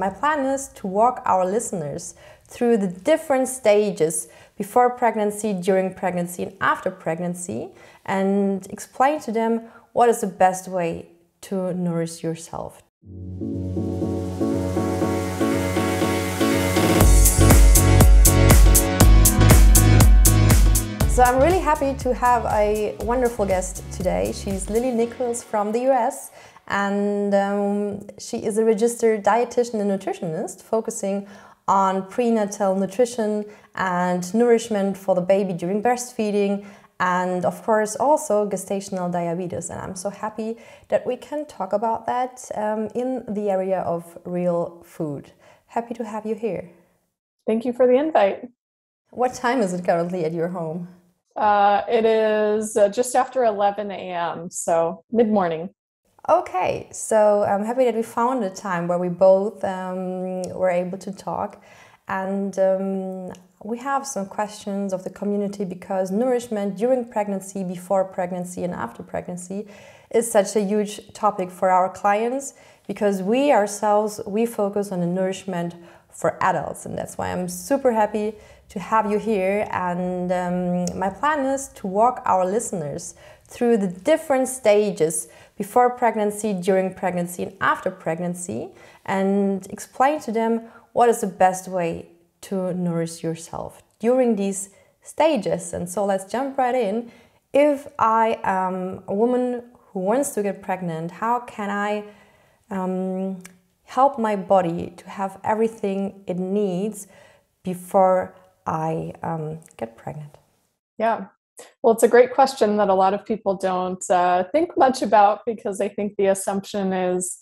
my plan is to walk our listeners through the different stages before pregnancy, during pregnancy, and after pregnancy, and explain to them what is the best way to nourish yourself. So I'm really happy to have a wonderful guest today. She's Lily Nichols from the US, and she is a registered dietitian and nutritionist focusing on prenatal nutrition and nourishment for the baby during breastfeeding, and of course also gestational diabetes. And I'm so happy that we can talk about that in the area of real food. Happy to have you here. Thank you for the invite. What time is it currently at your home? It is just after 11 a.m., so mid-morning. Okay, so I'm happy that we found a time where we both were able to talk, and we have some questions of the community because nourishment during pregnancy, before pregnancy, and after pregnancy is such a huge topic for our clients, because we ourselves, we focus on the nourishment for adults, and that's why I'm super happy to have you here. And my plan is to walk our listeners through the different stages before pregnancy, during pregnancy, and after pregnancy, and explain to them what is the best way to nourish yourself during these stages. And so let's jump right in. If I am a woman who wants to get pregnant, how can I help my body to have everything it needs before I get pregnant? Yeah, well, it's a great question that a lot of people don't think much about, because I think the assumption is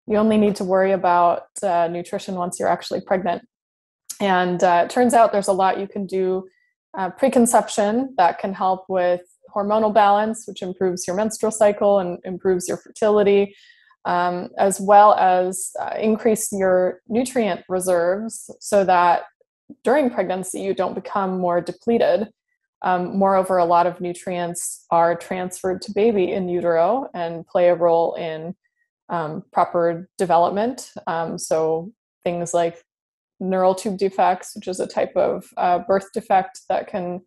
you only need to worry about nutrition once you're actually pregnant. And it turns out there's a lot you can do preconception that can help with hormonal balance, which improves your menstrual cycle and improves your fertility, as well as increase your nutrient reserves so that during pregnancy you don't become more depleted. Moreover, a lot of nutrients are transferred to baby in utero and play a role in proper development. So things like neural tube defects, which is a type of birth defect that can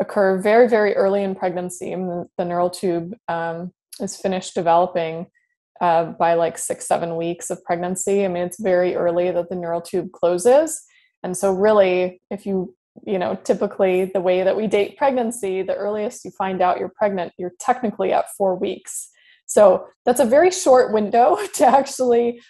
occur very, very early in pregnancy. And the neural tube is finished developing by like 6-7 weeks of pregnancy. I mean, it's very early that the neural tube closes. And so really, if you typically the way that we date pregnancy, the earliest you find out you're pregnant, you're technically at 4 weeks. So that's a very short window to actually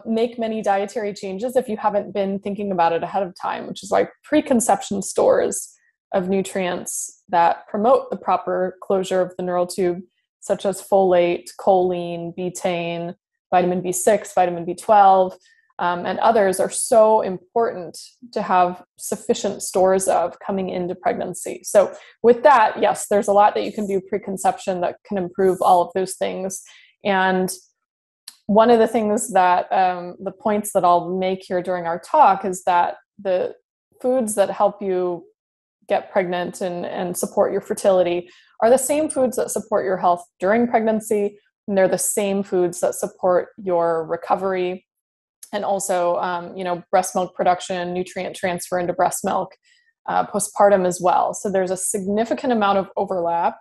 make many dietary changes if you haven't been thinking about it ahead of time, which is why preconception stores of nutrients that promote the proper closure of the neural tube, such as folate, choline, betaine, vitamin B6, vitamin B12, and others, are so important to have sufficient stores of coming into pregnancy. So with that, yes, there's a lot that you can do preconception that can improve all of those things. And one of the things that the points that I'll make here during our talk is that the foods that help you get pregnant and support your fertility are the same foods that support your health during pregnancy, and they're the same foods that support your recovery and also, breast milk production, nutrient transfer into breast milk, postpartum as well. So there's a significant amount of overlap.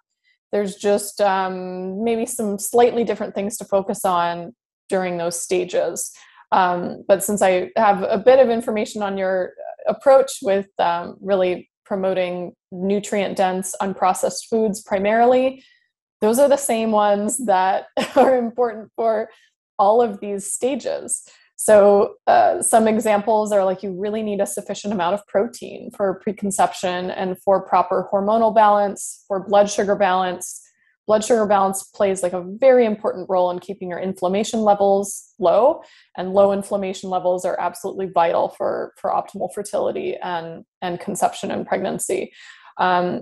There's just maybe some slightly different things to focus on during those stages. But since I have a bit of information on your approach with really promoting nutrient-dense, unprocessed foods primarily, those are the same ones that are important for all of these stages. So some examples are like you really need a sufficient amount of protein for preconception and for proper hormonal balance, for blood sugar balance. Blood sugar balance plays like a very important role in keeping your inflammation levels low, and low inflammation levels are absolutely vital for optimal fertility and conception and pregnancy.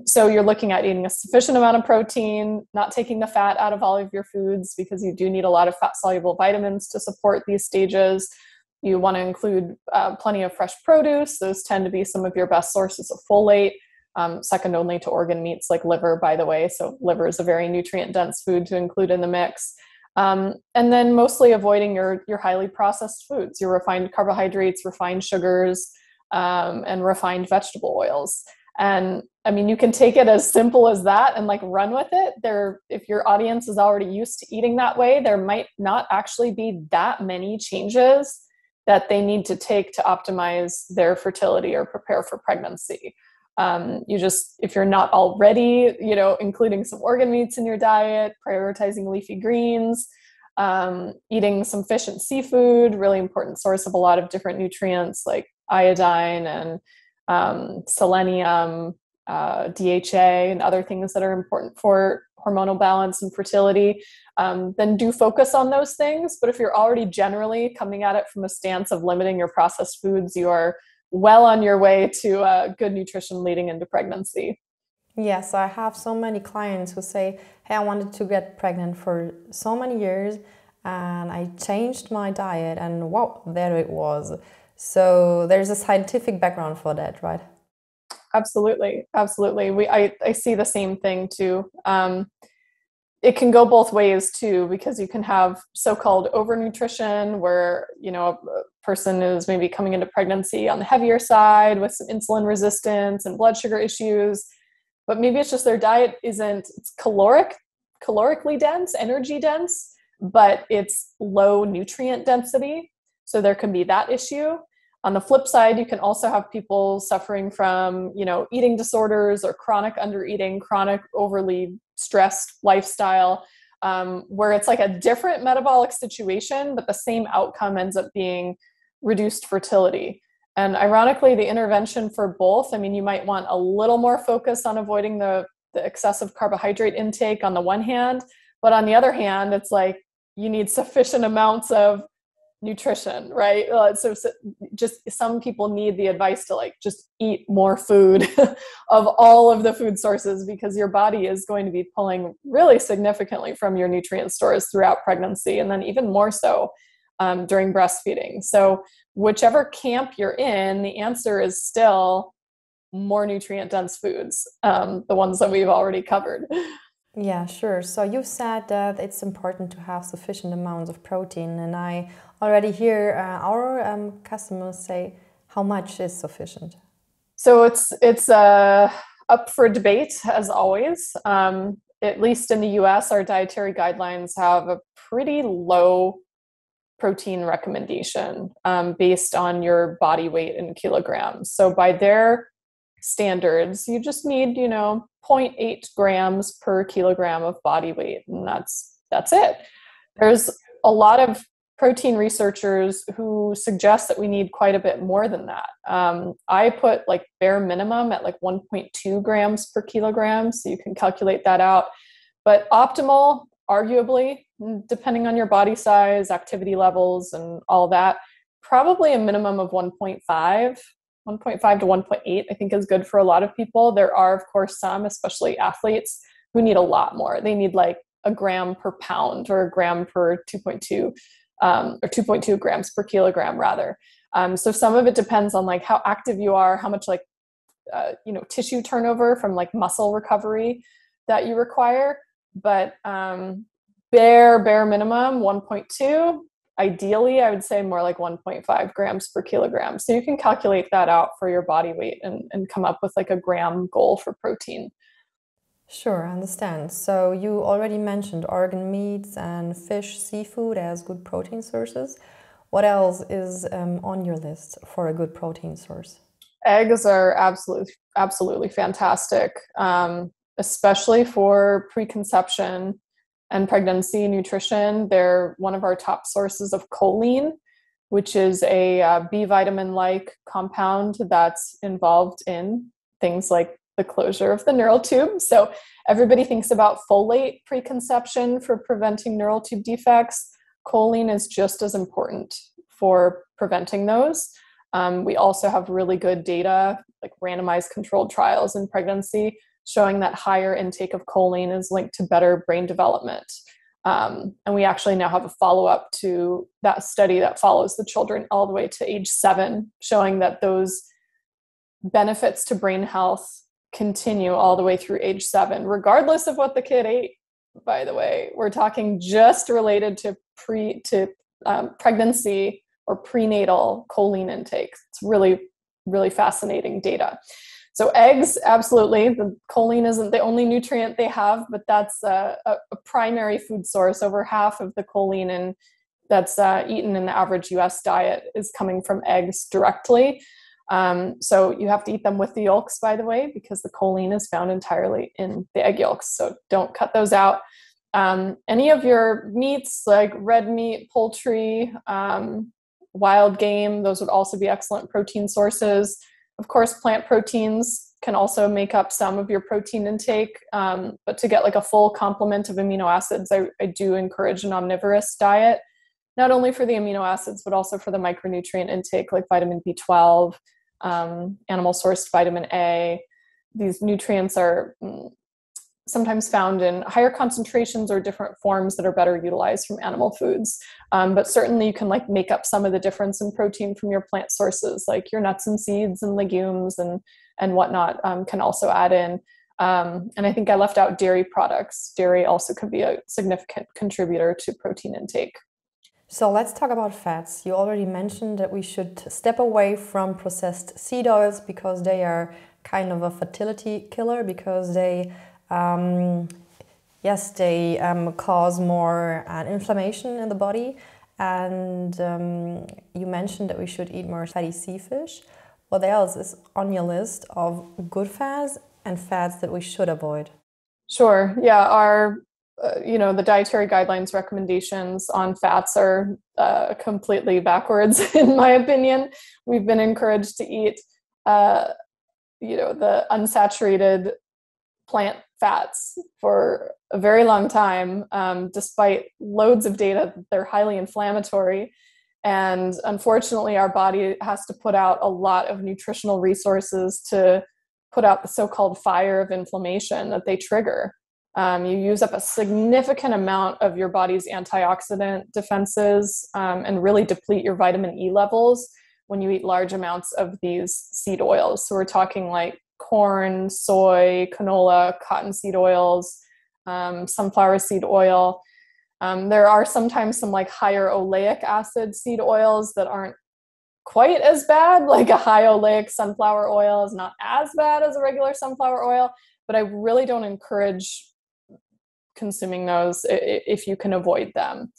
So you're looking at eating a sufficient amount of protein, not taking the fat out of all of your foods, because you do need a lot of fat-soluble vitamins to support these stages. You want to include plenty of fresh produce. Those tend to be some of your best sources of folate, second only to organ meats like liver, by the way. So liver is a very nutrient-dense food to include in the mix. And then mostly avoiding your highly processed foods, your refined carbohydrates, refined sugars, and refined vegetable oils. And I mean, you can take it as simple as that and like run with it. If your audience is already used to eating that way, there might not actually be that many changes that they need to take to optimize their fertility or prepare for pregnancy. If you're not already, including some organ meats in your diet, prioritizing leafy greens, eating some fish and seafood, really important source of a lot of different nutrients like iodine and selenium, DHA, and other things that are important for hormonal balance and fertility, then do focus on those things. But if you're already generally coming at it from a stance of limiting your processed foods, you are well on your way to good nutrition leading into pregnancy. Yes, I have so many clients who say, hey, I wanted to get pregnant for so many years and I changed my diet and wow, there it was. So there's a scientific background for that, right? Absolutely. Absolutely. I see the same thing too. It can go both ways too, because you can have so-called overnutrition where, a person is maybe coming into pregnancy on the heavier side with some insulin resistance and blood sugar issues, but maybe it's just their diet it's calorically dense, energy dense, but it's low nutrient density. So there can be that issue. On the flip side, you can also have people suffering from, eating disorders or chronic undereating, chronic overly stressed lifestyle, where it's like a different metabolic situation, but the same outcome ends up being reduced fertility. And ironically, the intervention for both, you might want a little more focus on avoiding the excessive carbohydrate intake on the one hand, but on the other hand, it's like you need sufficient amounts of nutrition, right? So just some people need the advice to just eat more food of all of the food sources, because your body is going to be pulling really significantly from your nutrient stores throughout pregnancy, and then even more so during breastfeeding. So whichever camp you're in, the answer is still more nutrient dense foods, the ones that we've already covered. Yeah, sure. So you said that it's important to have sufficient amounts of protein, and I already hear our customers say, how much is sufficient? So it's up for debate, as always. At least in the US, our dietary guidelines have a pretty low protein recommendation based on your body weight in kilograms. So by their standards, you just need, 0.8 grams per kilogram of body weight, and that's it. There's a lot of protein researchers who suggest that we need quite a bit more than that. I put bare minimum at 1.2 grams per kilogram, so you can calculate that out. But optimal, arguably, depending on your body size, activity levels, and all that, probably a minimum of 1.5 to 1.8, I think is good for a lot of people. There are, of course, some, especially athletes, who need a lot more. They need a gram per pound or a gram per 2.2 or 2.2 grams per kilogram rather. So some of it depends on how active you are, how much tissue turnover from muscle recovery that you require. But bare minimum 1.2. Ideally, I would say more 1.5 grams per kilogram. So you can calculate that out for your body weight and come up with a gram goal for protein. Sure, I understand. So you already mentioned organ meats and fish, seafood as good protein sources. What else is on your list for a good protein source? Eggs are absolutely fantastic, especially for preconception and pregnancy nutrition. They're one of our top sources of choline, which is a B vitamin-like compound that's involved in things like the closure of the neural tube. So everybody thinks about folate preconception for preventing neural tube defects. Choline is just as important for preventing those. We also have really good data, randomized controlled trials in pregnancy, showing that higher intake of choline is linked to better brain development. And we actually now have a follow-up to that study that follows the children all the way to age 7, showing that those benefits to brain health continue all the way through age 7, regardless of what the kid ate, by the way. We're talking just related to pregnancy or prenatal choline intake. It's really, really fascinating data. So eggs, absolutely. The choline isn't the only nutrient they have, but that's a primary food source. Over half of the choline that's eaten in the average US diet is coming from eggs directly. So you have to eat them with the yolks, by the way, because the choline is found entirely in the egg yolks. So don't cut those out. Any of your meats, like red meat, poultry, wild game, those would also be excellent protein sources. Of course, plant proteins can also make up some of your protein intake, but to get like a full complement of amino acids, I do encourage an omnivorous diet, not only for the amino acids, but also for the micronutrient intake, like vitamin B12, animal-sourced vitamin A. These nutrients are sometimes found in higher concentrations or different forms that are better utilized from animal foods. But certainly you can like make up some of the difference in protein from your plant sources, like your nuts and seeds and legumes and whatnot can also add in. And I think I left out dairy products. Dairy also could be a significant contributor to protein intake. So let's talk about fats. You already mentioned that we should step away from processed seed oils because they are kind of a fertility killer, because they cause more inflammation in the body. And you mentioned that we should eat more fatty sea fish. What else is on your list of good fats and fats that we should avoid? Sure. Yeah. Our, the dietary guidelines recommendations on fats are completely backwards, in my opinion. We've been encouraged to eat, the unsaturated plant fats for a very long time, despite loads of data that they're highly inflammatory. And unfortunately, our body has to put out a lot of nutritional resources to put out the so-called fire of inflammation that they trigger. You use up a significant amount of your body's antioxidant defenses and really deplete your vitamin E levels when you eat large amounts of these seed oils. So we're talking like corn, soy, canola, cottonseed oils, sunflower seed oil. There are sometimes some like higher oleic acid seed oils that aren't quite as bad. Like a high oleic sunflower oil is not as bad as a regular sunflower oil, but I really don't encourage consuming those if you can avoid them.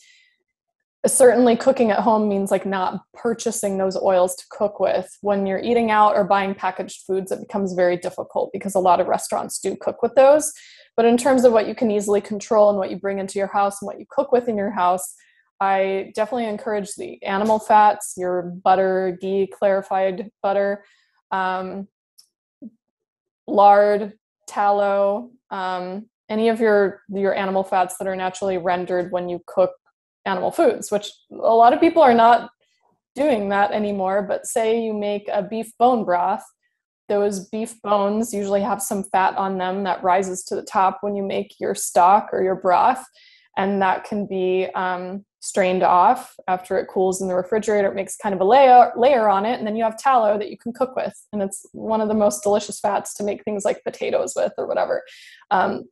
Certainly cooking at home means like not purchasing those oils to cook with. When you're eating out or buying packaged foods, it becomes very difficult because a lot of restaurants do cook with those. But in terms of what you can easily control and what you bring into your house and what you cook with in your house, I definitely encourage the animal fats, your butter, ghee, clarified butter, lard, tallow, any of your animal fats that are naturally rendered when you cook animal foods, which a lot of people are not doing that anymore. But say you make a beef bone broth, those beef bones usually have some fat on them that rises to the top when you make your stock or your broth. And that can be strained off after it cools in the refrigerator. It makes kind of a layer on it. And then you have tallow that you can cook with. And it's one of the most delicious fats to make things like potatoes with or whatever.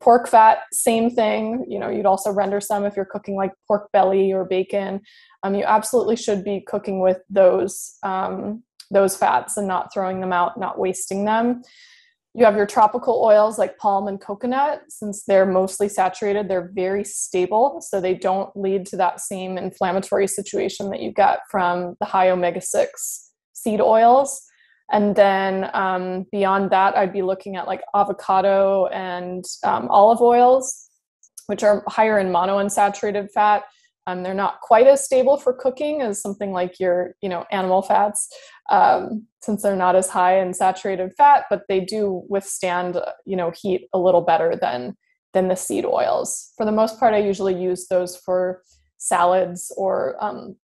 Pork fat, same thing. You'd also render some if you're cooking like pork belly or bacon. You absolutely should be cooking with those fats and not throwing them out, not wasting them. You have your tropical oils like palm and coconut. Since they're mostly saturated, they're very stable, so they don't lead to that same inflammatory situation that you get from the high omega-6 seed oils. And then beyond that, I'd be looking at like avocado and olive oils, which are higher in monounsaturated fat. They're not quite as stable for cooking as something like your, animal fats, since they're not as high in saturated fat, but they do withstand, heat a little better than the seed oils. For the most part, I usually use those for salads or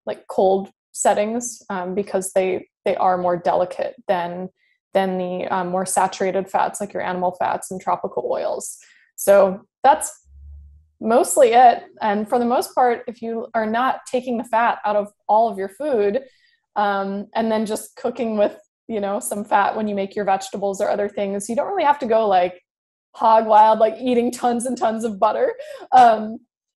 like cold settings because they are more delicate than the more saturated fats like your animal fats and tropical oils. So that's mostly it. And for the most part, if you are not taking the fat out of all of your food and then just cooking with, some fat when you make your vegetables or other things, you don't really have to go like hog wild, like eating tons and tons of butter,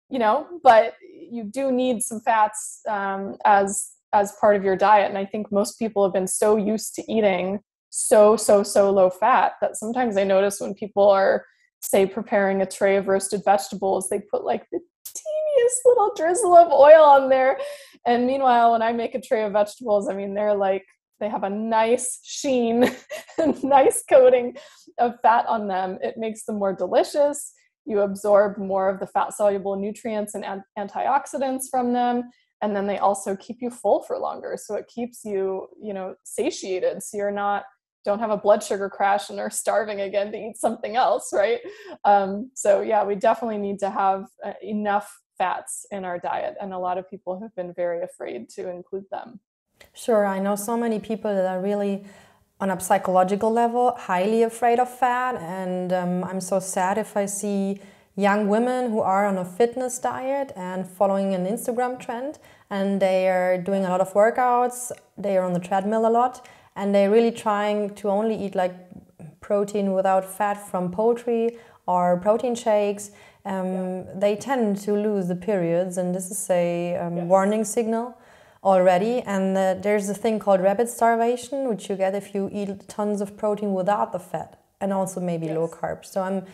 you know, but you do need some fats as part of your diet. And I think most people have been so used to eating so low fat that sometimes I notice when people are, say, preparing a tray of roasted vegetables, they put like the teeniest little drizzle of oil on there. And meanwhile, when I make a tray of vegetables, I mean, they have a nice sheen, nice coating of fat on them. It makes them more delicious. You absorb more of the fat-soluble nutrients and antioxidants from them. And then they also keep you full for longer. So it keeps you, you know, satiated. So don't have a blood sugar crash and are starving again to eat something else, right? So yeah, we definitely need to have enough fats in our diet. And a lot of people have been very afraid to include them. Sure, I know so many people that are really, on a psychological level, highly afraid of fat. And I'm so sad if I see young women who are on a fitness diet and following an Instagram trend, and they are doing a lot of workouts, they are on the treadmill a lot, and they're really trying to only eat like protein without fat from poultry or protein shakes. They tend to lose the periods, and this is a Yes. warning signal already. And there's a thing called rabbit starvation, which you get if you eat tons of protein without the fat, and also maybe low carb. So I'm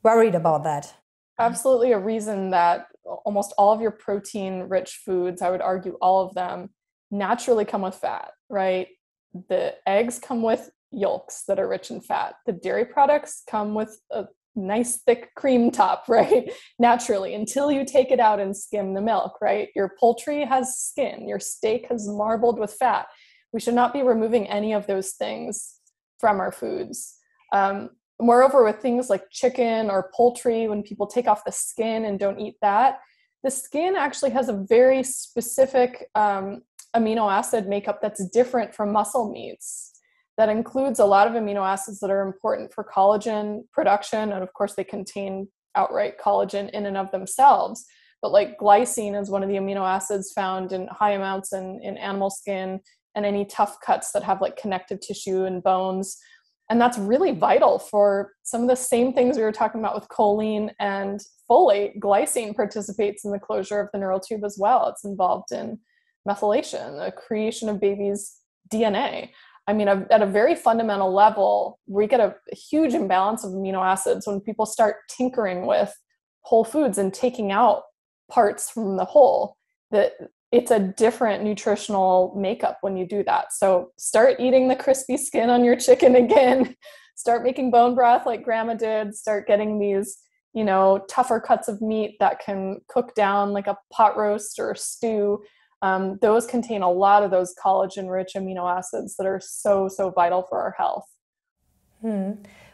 worried about that. Absolutely a reason that almost all of your protein-rich foods, I would argue all of them, naturally come with fat, right? The eggs come with yolks that are rich in fat. The dairy products come with a nice thick cream top, right? Naturally, until you take it out and skim the milk, right? Your poultry has skin, your steak has marbled with fat. We should not be removing any of those things from our foods. Moreover, with things like chicken or poultry, when people take off the skin and don't eat that, the skin actually has a very specific amino acid makeup that's different from muscle meats. That includes a lot of amino acids that are important for collagen production. And of course, they contain outright collagen in and of themselves. But like glycine is one of the amino acids found in high amounts in animal skin and any tough cuts that have like connective tissue and bones. And that's really vital for some of the same things we were talking about with choline and folate. Glycine participates in the closure of the neural tube as well. It's involved in methylation, the creation of baby's DNA. I mean, at a very fundamental level, we get a huge imbalance of amino acids when people start tinkering with whole foods and taking out parts from the whole. That it's a different nutritional makeup when you do that. So start eating the crispy skin on your chicken again. Start making bone broth like grandma did. Start getting these, you know, tougher cuts of meat that can cook down like a pot roast or stew. Those contain a lot of those collagen-rich amino acids that are so vital for our health.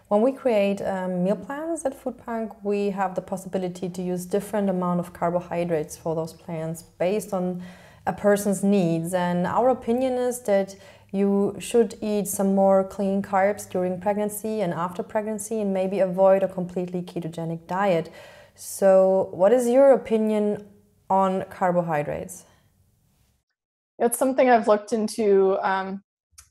When we create meal plans at Food Punk, we have the possibility to use different amount of carbohydrates for those plans based on a person's needs. And our opinion is that you should eat some more clean carbs during pregnancy and after pregnancy, and maybe avoid a completely ketogenic diet. So what is your opinion on carbohydrates? It's something I've looked into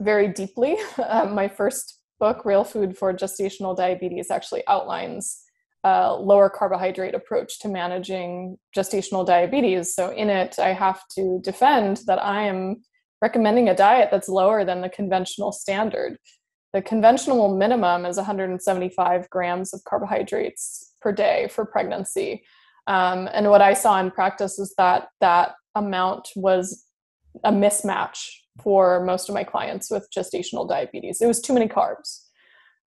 very deeply. My first book, Real Food for Gestational Diabetes, actually outlines a lower carbohydrate approach to managing gestational diabetes. So in it, I have to defend that I am recommending a diet that's lower than the conventional standard. The conventional minimum is 175 grams of carbohydrates per day for pregnancy. And what I saw in practice is that that amount was a mismatch for most of my clients with gestational diabetes. It was too many carbs.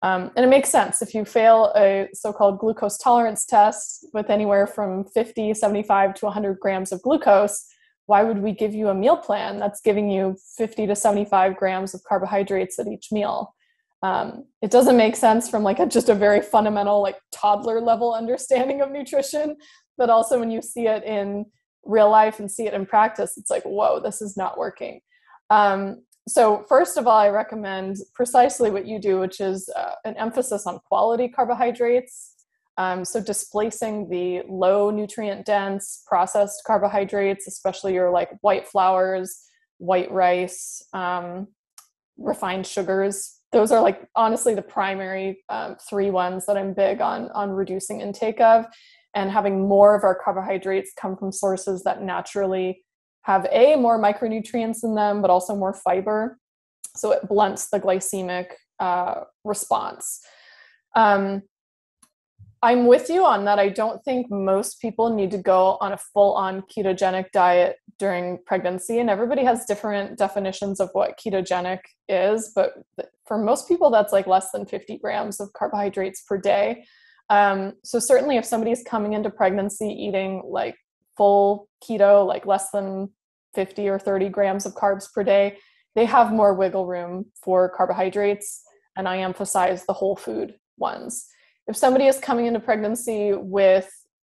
And it makes sense. If you fail a so-called glucose tolerance test with anywhere from 50, 75 to 100 grams of glucose, why would we give you a meal plan that's giving you 50 to 75 grams of carbohydrates at each meal? It doesn't make sense from like just a very fundamental, like toddler level understanding of nutrition, but also when you see it in real life and see it in practice, it's like, whoa, this is not working. So first of all, I recommend precisely what you do, which is an emphasis on quality carbohydrates. So displacing the low nutrient dense processed carbohydrates, especially your like white flours, white rice, refined sugars, those are like honestly the primary three ones that I'm big on reducing intake of, and having more of our carbohydrates come from sources that naturally have more micronutrients in them, but also more fiber. So it blunts the glycemic response. I'm with you on that. I don't think most people need to go on a full-on ketogenic diet during pregnancy, and everybody has different definitions of what ketogenic is, but for most people that's like less than 50 grams of carbohydrates per day. So certainly if somebody's coming into pregnancy eating like full keto, like less than 50 or 30 grams of carbs per day, they have more wiggle room for carbohydrates, and I emphasize the whole food ones. If somebody is coming into pregnancy with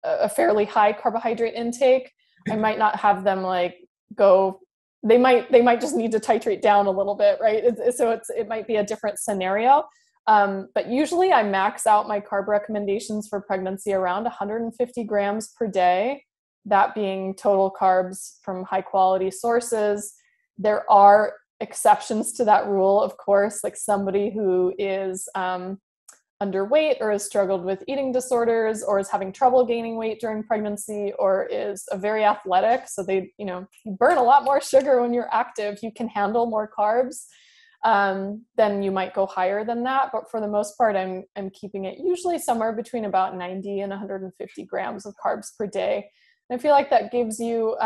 a fairly high carbohydrate intake, I might not have them like go, they might just need to titrate down a little bit, right? It might be a different scenario. But usually I max out my carb recommendations for pregnancy around 150 grams per day, that being total carbs from high quality sources. There are exceptions to that rule, of course, like somebody who is underweight or has struggled with eating disorders or is having trouble gaining weight during pregnancy or is very athletic. So they, you burn a lot more sugar when you're active, you can handle more carbs, then you might go higher than that. But for the most part, I'm keeping it usually somewhere between about 90 and 150 grams of carbs per day. And I feel like that gives you,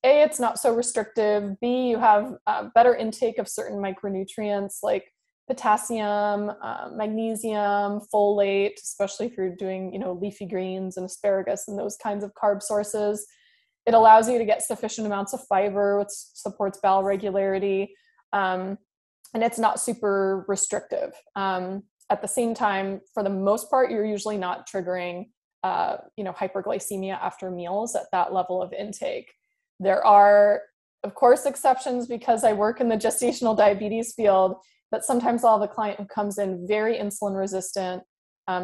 it's not so restrictive. B, you have better intake of certain micronutrients like potassium, magnesium, folate, especially if you're doing, leafy greens and asparagus and those kinds of carb sources. It allows you to get sufficient amounts of fiber, which supports bowel regularity. And it's not super restrictive. At the same time, for the most part, you're usually not triggering, hyperglycemia after meals at that level of intake. There are, of course, exceptions because I work in the gestational diabetes field, but sometimes I'll have a client who comes in very insulin resistant.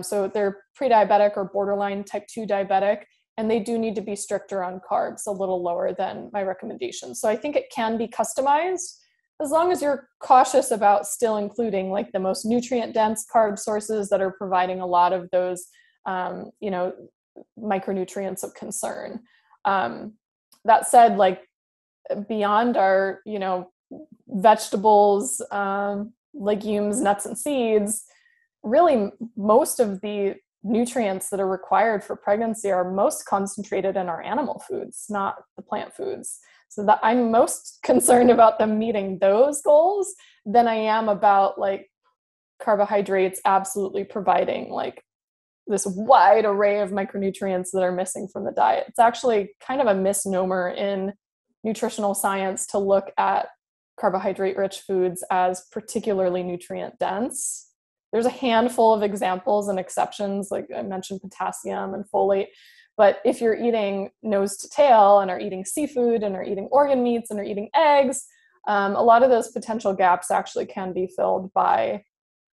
So they're pre-diabetic or borderline type 2 diabetic, and they do need to be stricter on carbs, a little lower than my recommendations. So I think it can be customized as long as you're cautious about still including like the most nutrient dense carb sources that are providing a lot of those, micronutrients of concern. That said, like beyond our, vegetables, legumes, nuts, and seeds, really most of the nutrients that are required for pregnancy are most concentrated in our animal foods, not the plant foods. So that I'm most concerned about them meeting those goals than I am about like carbohydrates absolutely providing like this wide array of micronutrients that are missing from the diet. It's actually kind of a misnomer in nutritional science to look at carbohydrate-rich foods as particularly nutrient dense. There's a handful of examples and exceptions, like I mentioned potassium and folate, but if you're eating nose to tail and are eating seafood and are eating organ meats and are eating eggs, a lot of those potential gaps actually can be filled by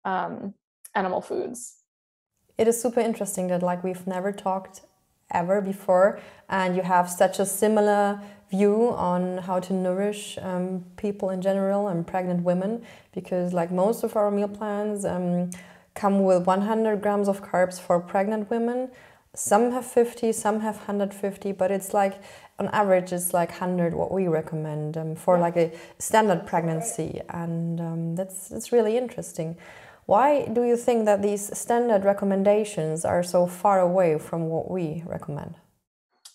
animal foods. It is super interesting that like we've never talked ever before, and you have such a similar view on how to nourish people in general and pregnant women, because like most of our meal plans come with 100 grams of carbs for pregnant women. Some have 50, some have 150, but it's like on average it's like 100 what we recommend for like a standard pregnancy, and that's really interesting. Why do you think that these standard recommendations are so far away from what we recommend?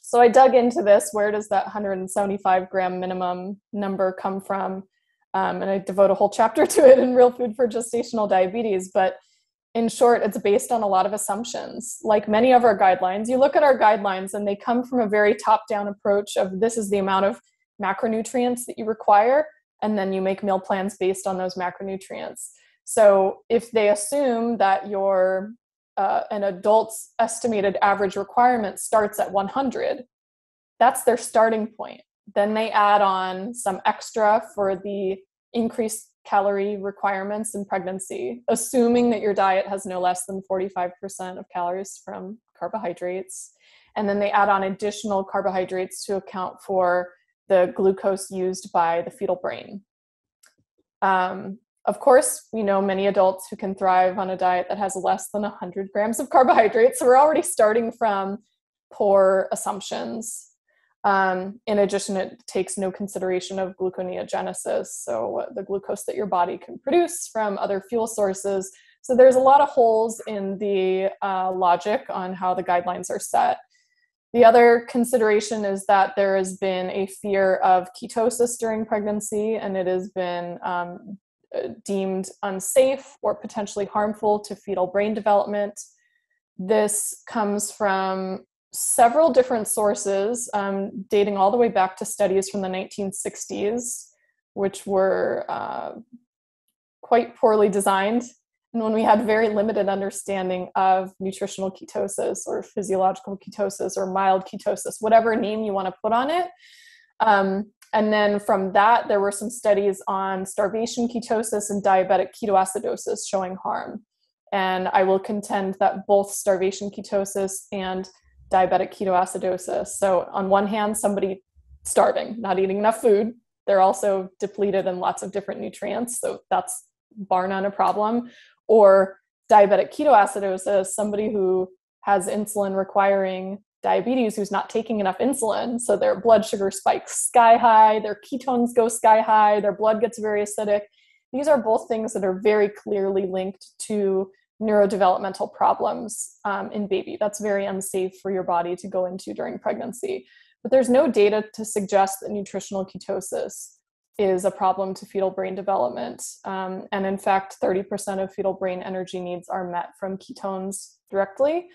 So I dug into this. Where does that 175 gram minimum number come from? And I devote a whole chapter to it in Real Food for Gestational Diabetes. But in short, it's based on a lot of assumptions. Like many of our guidelines, you look at our guidelines and they come from a very top-down approach of this is the amount of macronutrients that you require, and then you make meal plans based on those macronutrients. So if they assume that your an adult's estimated average requirement starts at 100, that's their starting point. Then they add on some extra for the increased calorie requirements in pregnancy, assuming that your diet has no less than 45% of calories from carbohydrates. And then they add on additional carbohydrates to account for the glucose used by the fetal brain. Of course, we know many adults who can thrive on a diet that has less than 100 grams of carbohydrates. So we're already starting from poor assumptions. In addition, it takes no consideration of gluconeogenesis, so the glucose that your body can produce from other fuel sources. So there's a lot of holes in the logic on how the guidelines are set. The other consideration is that there has been a fear of ketosis during pregnancy, and it has been deemed unsafe or potentially harmful to fetal brain development. This comes from several different sources, dating all the way back to studies from the 1960s, which were quite poorly designed, and when we had very limited understanding of nutritional ketosis or physiological ketosis or mild ketosis, whatever name you want to put on it. And then from that, there were some studies on starvation ketosis and diabetic ketoacidosis showing harm. And I will contend that both starvation ketosis and diabetic ketoacidosis, so on one hand, somebody starving, not eating enough food, they're also depleted in lots of different nutrients, so that's bar none a problem. Or diabetic ketoacidosis, somebody who has insulin requiring diabetes who's not taking enough insulin, so their blood sugar spikes sky high, their ketones go sky high, their blood gets very acidic. These are both things that are very clearly linked to neurodevelopmental problems in baby. That's very unsafe for your body to go into during pregnancy. But there's no data to suggest that nutritional ketosis is a problem to fetal brain development. And in fact, 30% of fetal brain energy needs are met from ketones directly.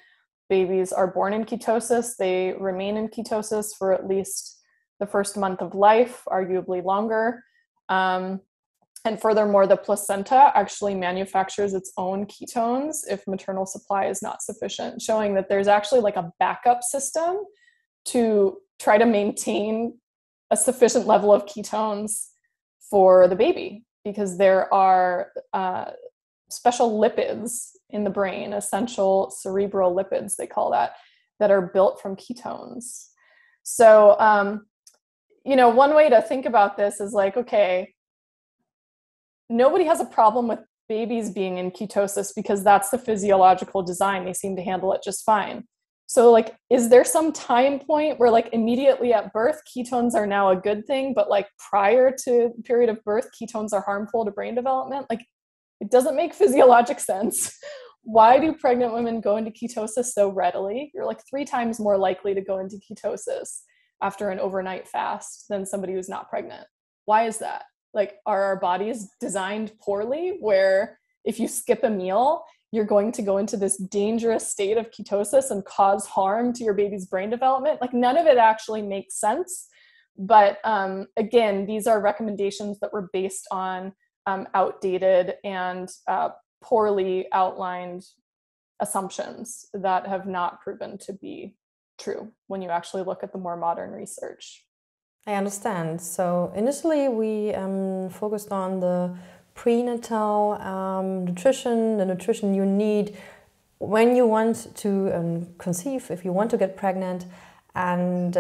Babies are born in ketosis. They remain in ketosis for at least the first month of life, arguably longer. And furthermore, the placenta actually manufactures its own ketones if maternal supply is not sufficient, showing that there's actually like a backup system to try to maintain a sufficient level of ketones for the baby, because there are special lipids in the brain, essential cerebral lipids, they call that are built from ketones. So, one way to think about this is like, okay, nobody has a problem with babies being in ketosis because that's the physiological design. They seem to handle it just fine. So like, is there some time point where like immediately at birth, ketones are now a good thing, but like prior to the period of birth, ketones are harmful to brain development? Like, it doesn't make physiologic sense. Why do pregnant women go into ketosis so readily? You're like 3 times more likely to go into ketosis after an overnight fast than somebody who's not pregnant. Why is that? Like, are our bodies designed poorly where if you skip a meal, you're going to go into this dangerous state of ketosis and cause harm to your baby's brain development? Like, none of it actually makes sense. But again, these are recommendations that were based on outdated and poorly outlined assumptions that have not proven to be true when you actually look at the more modern research. I understand. So initially we focused on the prenatal nutrition, the nutrition you need when you want to conceive, if you want to get pregnant. And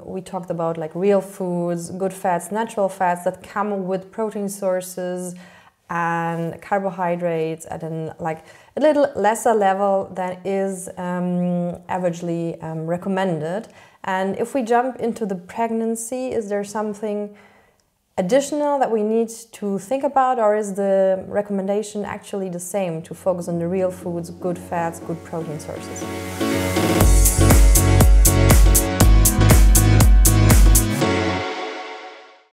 we talked about like real foods, good fats, natural fats that come with protein sources and carbohydrates at like a little lesser level than is averagely recommended. And if we jump into the pregnancy, is there something additional that we need to think about, or is the recommendation actually the same, to focus on the real foods, good fats, good protein sources?